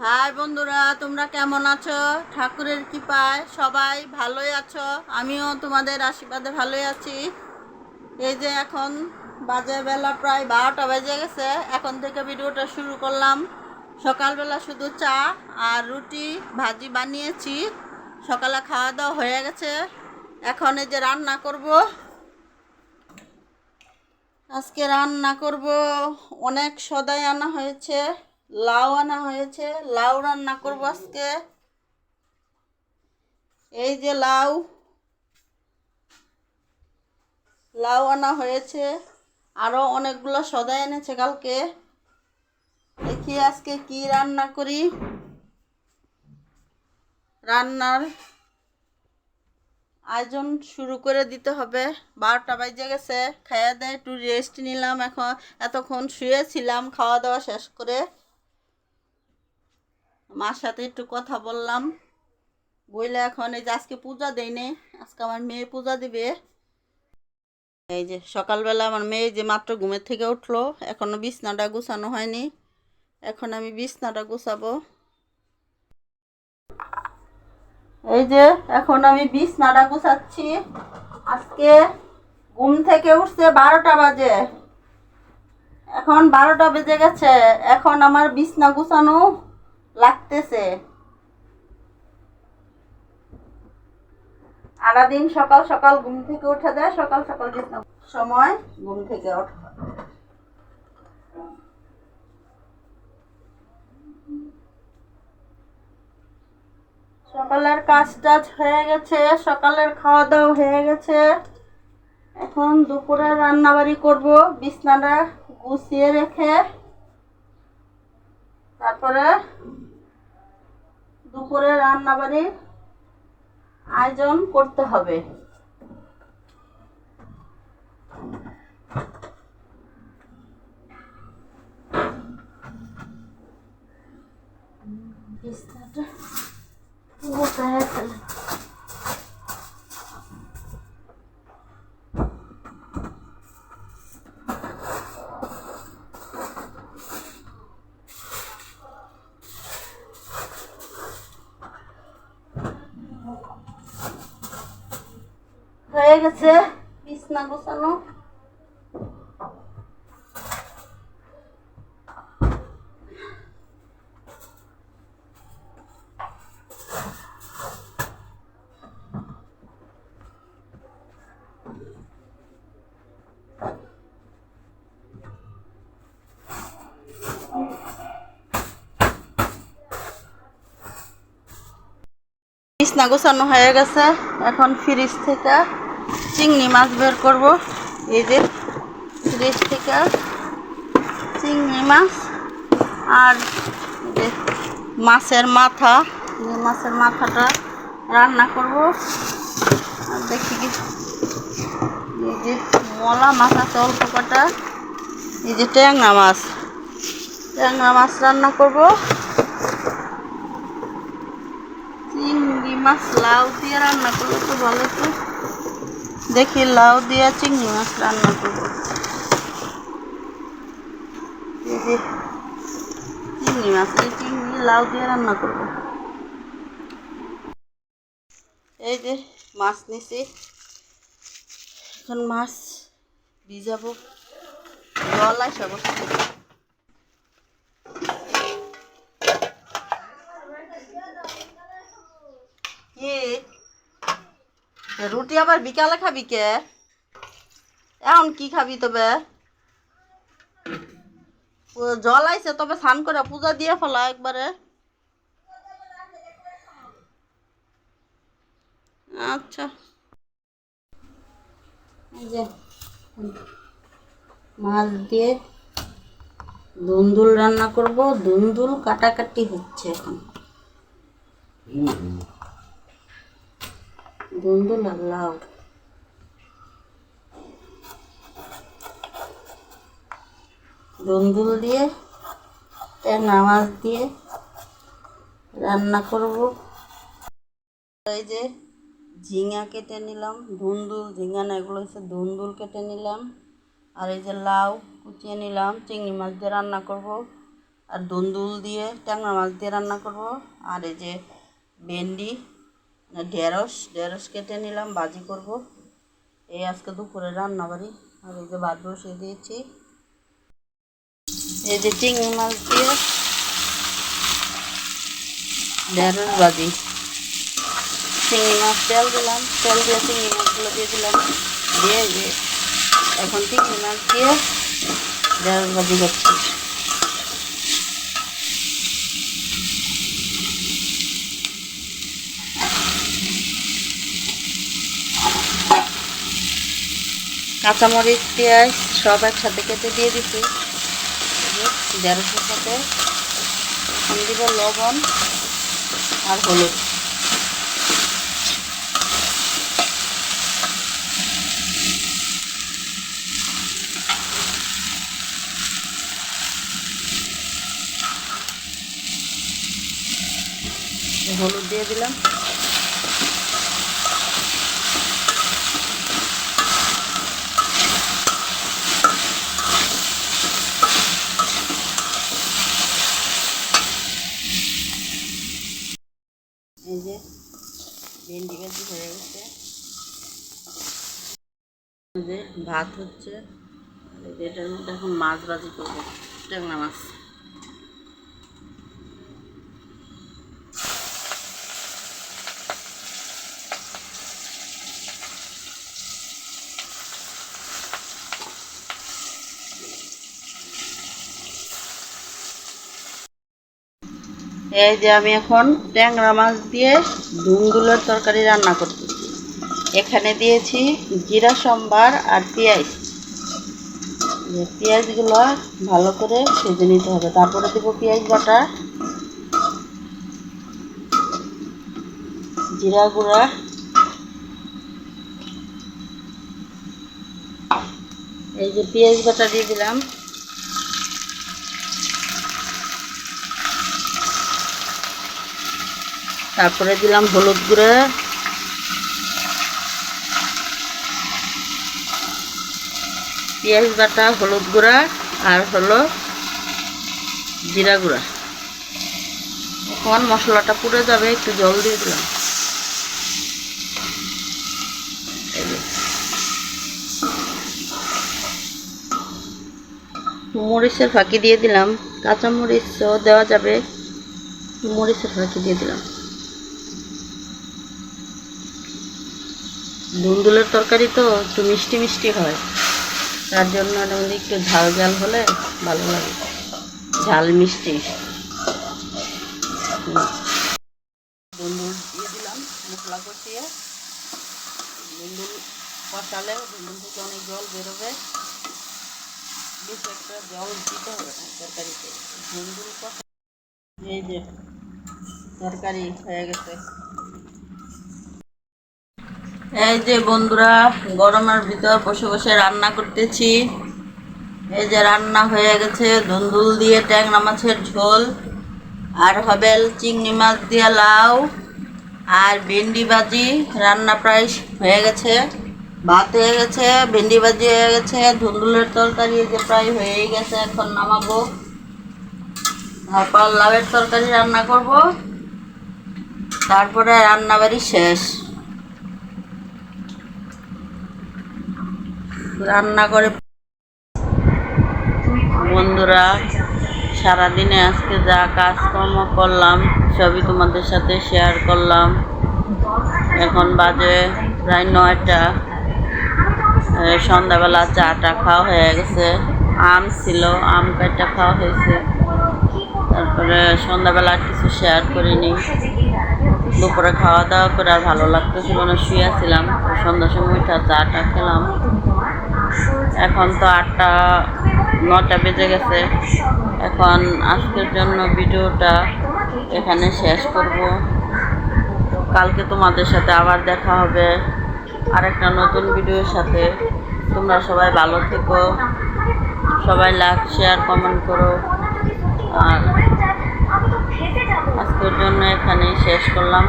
High বন্ধুরা, তোমরা কেমন আছো? ঠাকুরের কৃপায় সবাই ভালোই আছো। আমিও তোমাদের আশীর্বাদে ভালোই আছি। এই যে এখন বাজে বেলা প্রায় 12টা বেজে গেছে। এখন থেকে ভিডিওটা শুরু করলাম। সকালবেলা শুধু চা আর রুটি ভাজি বানিয়েছি। সকালে খাওয়া দাওয়া হয়ে গেছে। এখন এই যে রান্না করব। আজকে রান্না করব, অনেক সদাই আনা হয়েছে, লাউ আনা হয়েছে। লাউ রান্না করব আজকে। এই যে লাউ লাউ আনা হয়েছে, আরো অনেকগুলো সদাই এনেছে কালকে। দেখি আজকে কি রান্না করি। রান্নার আয়োজন শুরু করে দিতে হবে। 12টা বেজে গেছে। খাইয়া দিয়ে একটু রেস্ট নিলাম। এখন এতক্ষণ শুয়েছিলাম খাওয়া দাওয়া শেষ করে। মার সাথে একটু কথা বললাম। বইলে এখন এই যে আজকে পূজা দেয়নি, আজকে আমার মেয়ে পূজা দিবে। এই যে সকালবেলা আমার মেয়ে যে মাত্র ঘুমের থেকে উঠলো, এখনো বিছনাটা গুছানো হয়নি। এখন আমি বিছনাটা গুছাবো। এই যে এখন আমি বিছনাটা গুছাচ্ছি। আজকে ঘুম থেকে উঠছে 12টা বাজে। এখন 12টা বেজে গেছে। এখন আমার বিছনা গুছানো লাগতেছে। সারাদিন সকাল সকাল ঘুম থেকে উঠে যায়, সকাল সকাল বিছনা সময় ঘুম থেকে ওঠা। সকালের কাজ টাজ হয়ে গেছে, সকালের খাওয়া দাওয়া হয়ে গেছে। এখন দুপুরে রান্নাবাড়ি করব। বিছনাটা গুছিয়ে রেখে তারপরে দুপুরে রান্নাবাড়ির আয়োজন করতে হবে। বিছনাটা গোছায় ফেলে। হয়ে গেছে বিছনা গোছানো। বিছনা গোছানো হয়ে গেছে। এখন ফ্রিজ থেকে চিংড়ি মাছ বের করব। এই যে ফ্রিজ থেকে চিংড়ি মাছ আর যে মাছের মাথা, মাছের মাথাটা রান্না করব। আর দেখি কি, এই যে মলা মাছ আছে অল্প কটা। এই যে ট্যাংরা মাছ রান্না করব। চিংড়ি মাছ লাউ দিয়ে রান্না করলে তো ভালো। তো দেখি লাউ দিয়ে চিংড়ি মাছ রান্না করব। এই যে চিংড়ি মাছ, এই চিংড়ি লাউ দিয়ে রান্না করব। এই যে মাছ নিছি, এখন মাছ ভিজাবো। জল আসে বসে। কি রুটি আবার বিকালে খাবি কে? এখন কি খাবি তবে? জল আইছে, তবে স্নান করে পূজা দিয়ে ফেলা একবারে। আচ্ছা, এই যে মাছ দিয়ে দুন্দুল রান্না করব। দুন্দুল কাটাকাটি হচ্ছে এখন। দুন্দুল আর লাউ। দুন্দুল দিয়ে ট্যাংরা মাছ দিয়ে রান্না করব। এই যে ঝিঙা কেটে নিলাম, ধুন্দুল ঝিঙা না, এগুলো হচ্ছে ধুন্দুল কেটে নিলাম। আর এই যে লাউ কুচিয়ে নিলাম, চিংড়ি মাছ দিয়ে রান্না করব। আর দুন্দুল দিয়ে ট্যাংরা মাছ দিয়ে রান্না করব। আর এই যে ভেন্ডি ঢেঁড়স কেটে নিলাম, ভাজি করব। এই আজকে দুপুরে রান্না বাড়ি। আর এই যে ভাত বসিয়ে দিয়েছি। এই যে চিংড়ি মাছ দিয়ে ঢেঁড়স ভাজি। চিংড়ি মাছ তেল দিলাম, তেল দিয়ে চিংড়ি মাছগুলো দিয়ে দিলাম, দিয়ে যে এখন চিংড়ি মাছ দিয়ে ঢেঁড়স ভাজি করছি। কাঁচামরিচ পেঁয়াজ সব একসাথে কেটে দিয়ে দিচ্ছি ঢেঁড়সের সাথে। এখন দিব লবণ আর হলুদ। হলুদ দিয়ে দিলাম। এই যে ভেন্ডি ভাজি হয়ে গেছে, যে ভাত হচ্ছে। এটার মধ্যে এখন মাছ ভাজি করবো, ট্যাংরা মাছ। এই যে আমি এখন ট্যাংরা মাছ দিয়ে ধুন্দুলের তরকারি রান্না করতেছি। এখানে দিয়েছি জিরা সম্বার আর পেঁয়াজ। পেঁয়াজগুলো ভালো করে ভেজে নিতে হবে, তারপরে দেবো পেঁয়াজ বাটা, জিরা গুঁড়া, এই যে পেঁয়াজ বাটা দিয়ে দিলাম, তারপরে দিলাম হলুদ গুঁড়া, পেঁয়াজ বাটা, হলুদ গুঁড়া আর হলো জিরা গুঁড়া। এখন মশলাটা পুড়ে যাবে, একটু জল দিয়ে দিলাম। মরিচের ফাঁকি দিয়ে দিলাম, কাঁচা মরিচও দেওয়া যাবে, মরিচের ফাঁকি দিয়ে দিলাম। ধুন্দুলের তরকারি তো একটু মিষ্টি মিষ্টি হয়, তার জন্য একটু ঝাল ঝাল হলে ভালো লাগে, ঝাল মিষ্টি। ধুন্দুল দিয়ে দিলাম মশলা কষিয়ে। ধুন্দুল কষালে ধুন্দুল থেকে অনেক জল বেরোবে, বেশি একটা জল দিতে হবে না তরকারিতে। ধুন্দুল কষা। এই যে তরকারি হয়ে গেছে। এই যে বন্ধুরা, গরমের ভিতর বসে বসে রান্না করতেছি। এই যে রান্না হয়ে গেছে, ধুন্দুল দিয়ে ট্যাংরা মাছের ঝোল, আর হবে চিংড়ি মাছ দিয়ে লাউ, আর ভেন্ডি ভাজি। রান্না প্রায় হয়ে গেছে, ভাত হয়ে গেছে, ভেন্ডি ভাজি হয়ে গেছে, ধুন্দুলের তরকারি যে প্রায় হয়েই গেছে, এখন নামাবো। তারপর লাউয়ের তরকারি রান্না করব, তারপরে রান্নাবাড়ি শেষ। রান্না করে বন্ধুরা, সারাদিনে আজকে যা কাজকর্ম করলাম সবই তোমাদের সাথে শেয়ার করলাম। এখন বাজে প্রায় 9টা। সন্ধ্যাবেলা চাটা খাওয়া হয়ে গেছে, আম ছিল, আম কাটা খাওয়া হয়েছে। তারপরে সন্ধ্যাবেলা আর কিছু শেয়ার করিনি। দুপুরে খাওয়া দাওয়া করে আর ভালো লাগতেছিল না, শুয়েছিলাম। সন্ধ্যার সময় চাটা খেলাম। এখন তো 9টা বেজে গেছে। এখন আজকের জন্য ভিডিওটা এখানে শেষ করব। কালকে তোমাদের সাথে আবার দেখা হবে আরেকটা নতুন ভিডিওর সাথে। তোমরা সবাই ভালো থেকো, সবাই লাইক শেয়ার কমেন্ট করো। আর আজকের জন্য এখানেই শেষ করলাম।